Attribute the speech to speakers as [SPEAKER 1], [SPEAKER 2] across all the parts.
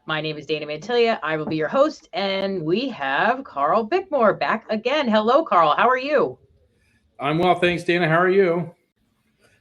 [SPEAKER 1] My name is Dana Mantilia. I will be your host, and we have Carl Bickmore back again. Hello, Carl. How are you?
[SPEAKER 2] I'm well, thanks, Dana. How are you?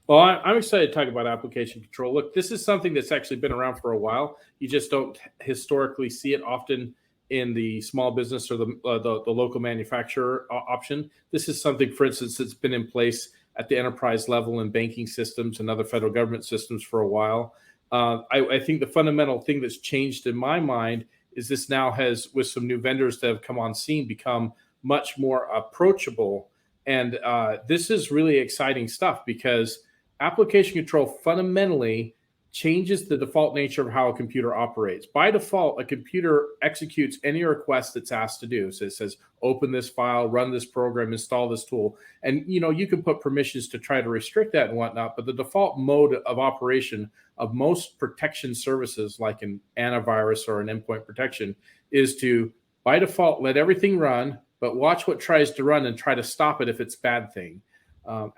[SPEAKER 2] Well, I'm excited to talk about application control. Look, this is something that's actually been around for a while. You just don't historically see it often in the small business or the local manufacturer option. This is something, for instance, that's been in place at the enterprise level in banking systems and other federal government systems for a while. I think the fundamental thing that's changed in my mind is this now has, with some new vendors that have come on scene, become much more approachable. And this is really exciting stuff because application control fundamentally changes the default nature of how a computer operates. By default, a computer executes any request that's asked to do. So it says, open this file, run this program, install this tool. And you can put permissions to try to restrict that and whatnot, but the default mode of operation of most protection services, like an antivirus or an endpoint protection, is to, by default, let everything run, but watch what tries to run and try to stop it if it's a bad thing.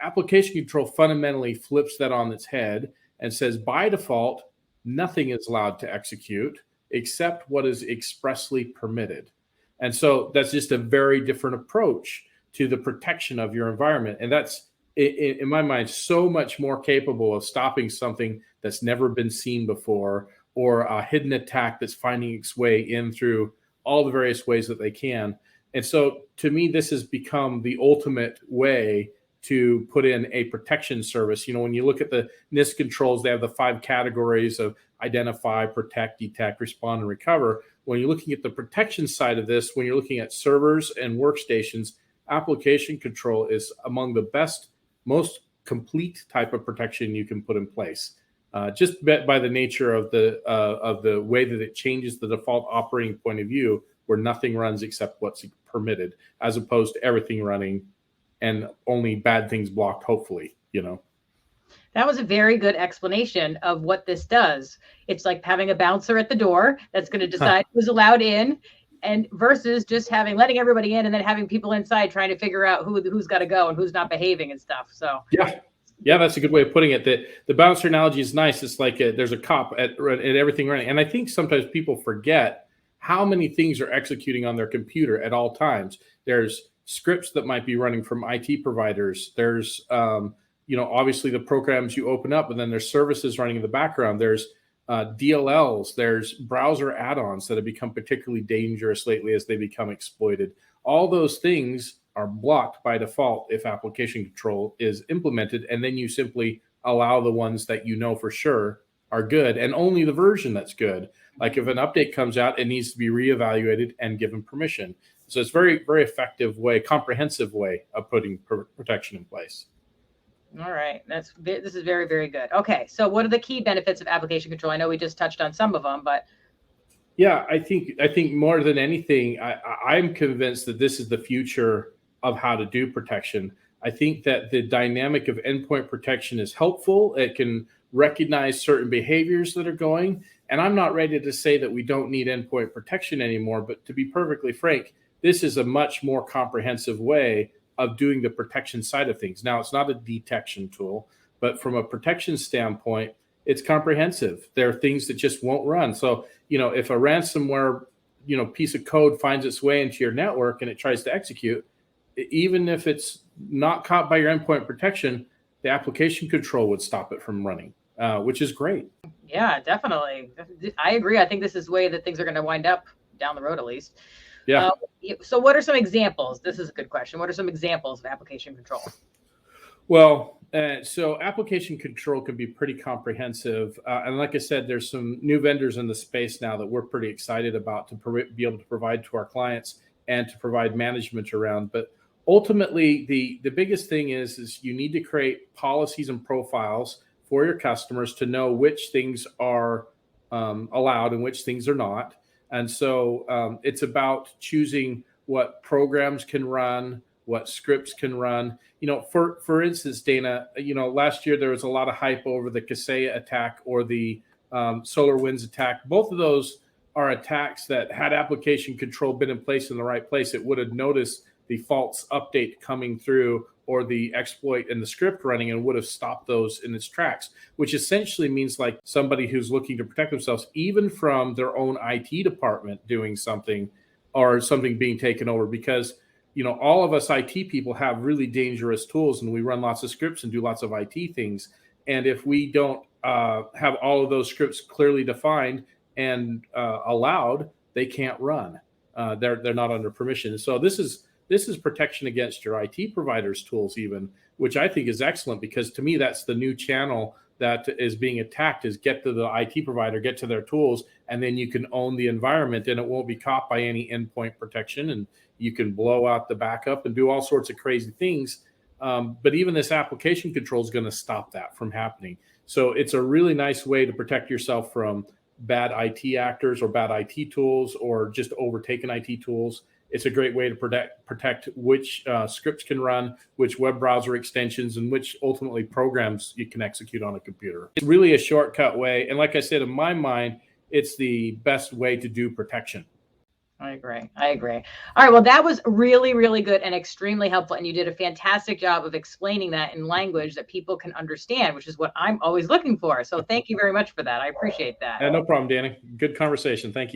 [SPEAKER 2] Application control fundamentally flips that on its head and says, by default, nothing is allowed to execute except what is expressly permitted. And so that's just a very different approach to the protection of your environment. And that's, in my mind, so much more capable of stopping something that's never been seen before, or a hidden attack that's finding its way in through all the various ways that they can. And so to me, this has become the ultimate way to put in a protection service. When you look at the NIST controls, they have the 5 categories of identify, protect, detect, respond, and recover. When you're looking at the protection side of this, when you're looking at servers and workstations, application control is among the best, most complete type of protection you can put in place. Just by the nature of the way that it changes the default operating point of view, where nothing runs except what's permitted, as opposed to everything running and only bad things blocked, hopefully.
[SPEAKER 1] That was a very good explanation of what this does. It's like having a bouncer at the door that's going to decide who's allowed in, and versus just letting everybody in and then having people inside trying to figure out who's got to go and who's not behaving and stuff. So
[SPEAKER 2] yeah, that's a good way of putting it. The bouncer analogy is nice. It's like there's a cop at everything running, and I think sometimes people forget how many things are executing on their computer at all times. There's scripts that might be running from IT providers. There's, obviously the programs you open up, and then there's services running in the background. There's DLLs. There's browser add-ons that have become particularly dangerous lately as they become exploited. All those things are blocked by default if application control is implemented, and then you simply allow the ones that you know for sure are good, and only the version that's good. Like if an update comes out, it needs to be reevaluated and given permission. So it's very, very effective way, comprehensive way of putting protection in place.
[SPEAKER 1] All right. This is very, very good. Okay. So what are the key benefits of application control? I know we just touched on some of them, but.
[SPEAKER 2] Yeah, I think more than anything, I'm convinced that this is the future of how to do protection. I think that the dynamic of endpoint protection is helpful. It can recognize certain behaviors that are going. And I'm not ready to say that we don't need endpoint protection anymore. But to be perfectly frank, this is a much more comprehensive way of doing the protection side of things. Now, it's not a detection tool, but from a protection standpoint, it's comprehensive. There are things that just won't run. So, if a ransomware, piece of code finds its way into your network and it tries to execute, even if it's not caught by your endpoint protection, the application control would stop it from running, which is great.
[SPEAKER 1] Yeah, definitely. I agree. I think this is the way that things are going to wind up down the road, at least.
[SPEAKER 2] Yeah.
[SPEAKER 1] So what are some examples? This is a good question. What are some examples of application control?
[SPEAKER 2] Well, so application control can be pretty comprehensive. And like I said, there's some new vendors in the space now that we're pretty excited about to be able to provide to our clients and to provide management around. But ultimately, the biggest thing is you need to create policies and profiles for your customers to know which things are allowed and which things are not. And so it's about choosing what programs can run, what scripts can run. For instance, Dana, last year there was a lot of hype over the Kaseya attack or the SolarWinds attack. Both of those are attacks that, had application control been in place in the right place, it would have noticed the false update coming through or the exploit and the script running and would have stopped those in its tracks, which essentially means like somebody who's looking to protect themselves, even from their own IT department doing something or something being taken over. Because, all of us IT people have really dangerous tools and we run lots of scripts and do lots of IT things. And if we don't have all of those scripts clearly defined and allowed, they can't run. They're not under permission. So this is protection against your IT provider's tools, even, which I think is excellent, because to me that's the new channel that is being attacked, is get to the IT provider, get to their tools, and then you can own the environment and it won't be caught by any endpoint protection, and you can blow out the backup and do all sorts of crazy things. But even this application control is going to stop that from happening. So it's a really nice way to protect yourself from bad IT actors or bad IT tools or just overtaken IT tools. It's a great way to protect which scripts can run, which web browser extensions, and which ultimately programs you can execute on a computer. It's really a shortcut way. And like I said, in my mind, it's the best way to do protection.
[SPEAKER 1] I agree. All right. Well, that was really, really good and extremely helpful. And you did a fantastic job of explaining that in language that people can understand, which is what I'm always looking for. So thank you very much for that. I appreciate that.
[SPEAKER 2] No problem, Danny. Good conversation. Thank you.